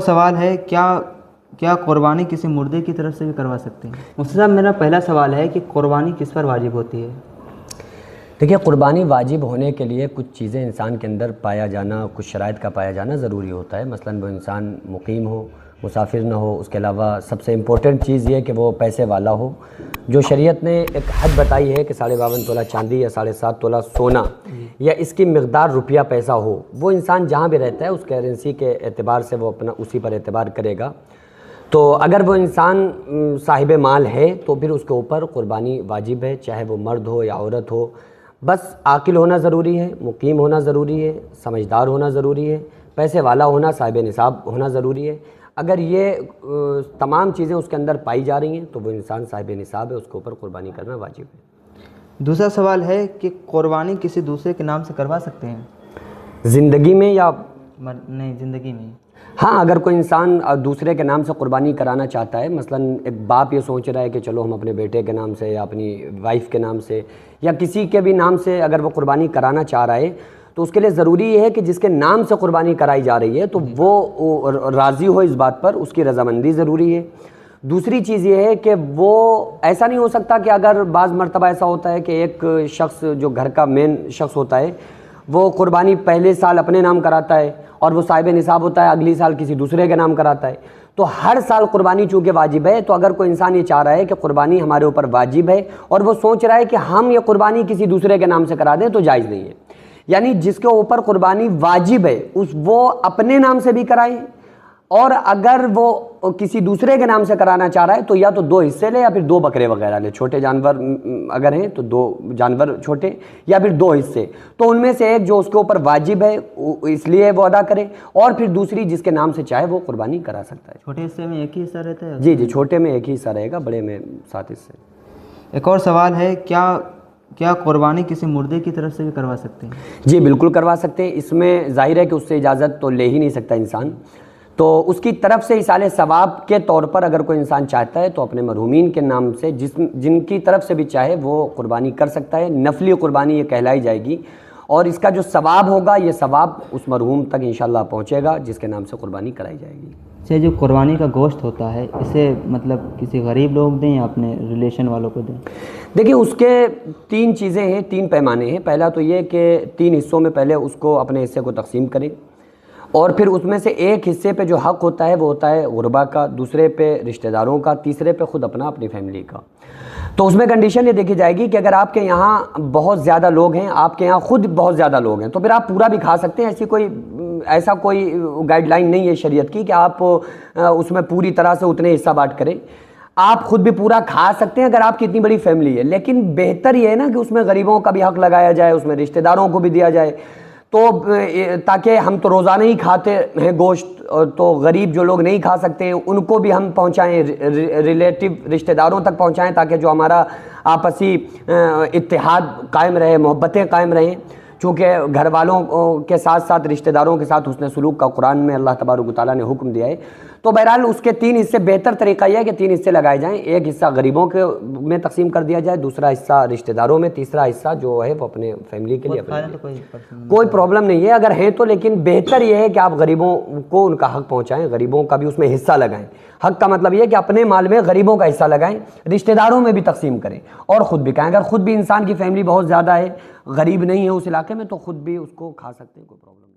سوال ہے کیا قربانی کسی مردے کی طرف سے بھی کروا سکتے ہیں؟ مفتی صاحب میرا پہلا سوال ہے کہ قربانی کس پر واجب ہوتی ہے؟ دیکھیے، قربانی واجب ہونے کے لیے کچھ چیزیں انسان کے اندر پایا جانا، کچھ شرائط کا پایا جانا ضروری ہوتا ہے۔ مثلاً وہ انسان مقیم ہو، مسافر نہ ہو، اس کے علاوہ سب سے امپورٹنٹ چیز یہ کہ وہ پیسے والا ہو۔ جو شریعت نے ایک حد بتائی ہے کہ 52.5 تولہ چاندی یا 7.5 تولہ سونا یا اس کی مقدار روپیہ پیسہ ہو، وہ انسان جہاں بھی رہتا ہے اس کرنسی کے اعتبار سے وہ اپنا اسی پر اعتبار کرے گا۔ تو اگر وہ انسان صاحب مال ہے تو پھر اس کے اوپر قربانی واجب ہے، چاہے وہ مرد ہو یا عورت ہو۔ بس عاقل ہونا ضروری ہے، مقیم ہونا ضروری ہے، سمجھدار ہونا ضروری ہے، پیسے والا ہونا، صاحب نصاب ہونا ضروری ہے۔ اگر یہ تمام چیزیں اس کے اندر پائی جا رہی ہیں تو وہ انسان صاحب نصاب ہے، اس کے اوپر قربانی کرنا واجب ہے۔ دوسرا سوال ہے کہ قربانی کسی دوسرے کے نام سے کروا سکتے ہیں؟ زندگی میں یا نہیں، زندگی میں؟ ہاں، اگر کوئی انسان دوسرے کے نام سے قربانی کرانا چاہتا ہے، مثلاً ایک باپ یہ سوچ رہا ہے کہ چلو ہم اپنے بیٹے کے نام سے یا اپنی وائف کے نام سے یا کسی کے بھی نام سے اگر وہ قربانی کرانا چاہ رہا ہے تو اس کے لیے ضروری یہ ہے کہ جس کے نام سے قربانی کرائی جا رہی ہے تو وہ راضی ہو اس بات پر، اس کی رضامندی ضروری ہے۔ دوسری چیز یہ ہے کہ وہ ایسا نہیں ہو سکتا کہ اگر بعض مرتبہ ایسا ہوتا ہے کہ ایک شخص جو گھر کا مین شخص ہوتا ہے وہ قربانی پہلے سال اپنے نام کراتا ہے اور وہ صاحب نصاب ہوتا ہے، اگلی سال کسی دوسرے کے نام کراتا ہے، تو ہر سال قربانی چونکہ واجب ہے، تو اگر کوئی انسان یہ چاہ رہا ہے کہ قربانی ہمارے اوپر واجب ہے اور وہ سوچ رہا ہے کہ ہم یہ قربانی کسی دوسرے کے نام سے کرا دیں تو جائز نہیں ہے۔ یعنی جس کے اوپر قربانی واجب ہے وہ اپنے نام سے بھی کرائے، اور اگر وہ کسی دوسرے کے نام سے کرانا چاہ رہا ہے تو یا تو 2 حصے لے یا پھر 2 بکرے وغیرہ لے، چھوٹے جانور اگر ہیں تو 2 جانور چھوٹے یا پھر 2 حصے، تو ان میں سے ایک جو اس کے اوپر واجب ہے اس لیے وہ ادا کرے، اور پھر دوسری جس کے نام سے چاہے وہ قربانی کرا سکتا ہے۔ چھوٹے حصے میں ایک ہی حصہ رہتا ہے؟ جی، چھوٹے میں ایک ہی حصہ رہے گا، بڑے میں 7 حصے۔ ایک اور سوال ہے کیا قربانی کسی مردے کی طرف سے بھی کروا سکتے ہیں؟ جی بالکل کروا سکتے ہیں۔ اس میں ظاہر ہے کہ اس سے اجازت تو لے ہی نہیں سکتا انسان، تو اس کی طرف سے ایصال ثواب کے طور پر اگر کوئی انسان چاہتا ہے تو اپنے مرحومین کے نام سے جن کی طرف سے بھی چاہے وہ قربانی کر سکتا ہے۔ نفلی قربانی یہ کہلائی جائے گی، اور اس کا جو ثواب ہوگا یہ ثواب اس مرحوم تک انشاءاللہ پہنچے گا جس کے نام سے قربانی کرائی جائے گی۔ سے جو قربانی کا گوشت ہوتا ہے اسے مطلب کسی غریب لوگ دیں یا اپنے ریلیشن والوں کو دیں؟ دیکھیے، اس کے 3 چیزیں ہیں، 3 پیمانے ہیں۔ پہلا تو یہ کہ 3 حصوں میں پہلے اس کو اپنے حصے کو تقسیم کریں، اور پھر اس میں سے ایک حصے پہ جو حق ہوتا ہے وہ ہوتا ہے غربا کا، دوسرے پہ رشتہ داروں کا، تیسرے پہ خود اپنی فیملی کا۔ تو اس میں کنڈیشن یہ دیکھی جائے گی کہ اگر آپ کے یہاں بہت زیادہ لوگ ہیں، آپ کے یہاں خود بہت زیادہ لوگ ہیں، تو پھر آپ پورا بھی کھا سکتے ہیں۔ ایسا کوئی گائیڈ لائن نہیں ہے شریعت کی کہ آپ اس میں پوری طرح سے اتنے حصہ بانٹ کریں۔ آپ خود بھی پورا کھا سکتے ہیں اگر آپ کی اتنی بڑی فیملی ہے، لیکن بہتر یہ ہے نا کہ اس میں غریبوں کا بھی حق لگایا جائے، اس میں رشتہ داروں کو بھی دیا جائے، تو تاکہ ہم تو روزانہ ہی کھاتے ہیں گوشت، تو غریب جو لوگ نہیں کھا سکتے ہیں ان کو بھی ہم پہنچائیں، ریلیٹیو رشتہ داروں تک پہنچائیں، تاکہ جو ہمارا آپسی اتحاد قائم رہے، محبتیں قائم رہیں۔ چونکہ گھر والوں کے ساتھ ساتھ رشتہ داروں کے ساتھ حسن سلوک کا قرآن میں اللہ تبارک و تعالیٰ نے حکم دیا ہے، تو بہرحال اس کے 3 حصے، بہتر طریقہ یہ ہے کہ 3 حصے لگائے جائیں۔ ایک حصہ غریبوں کے میں تقسیم کر دیا جائے، دوسرا حصہ رشتہ داروں میں، تیسرا حصہ جو ہے وہ اپنے فیملی کے لیے۔ کوئی پرابلم نہیں ہے اگر ہیں تو، لیکن بہتر یہ ہے کہ آپ غریبوں کو ان کا حق پہنچائیں، غریبوں کا بھی اس میں حصہ لگائیں۔ حق کا مطلب یہ ہے کہ اپنے مال میں غریبوں کا حصہ لگائیں، رشتہ داروں میں بھی تقسیم کریں، اور خود بھی کھائیں۔ اگر خود بھی انسان کی فیملی بہت زیادہ ہے، غریب نہیں ہے اس علاقے میں، تو خود بھی اس کو کھا سکتے ہیں، کوئی پرابلم نہیں۔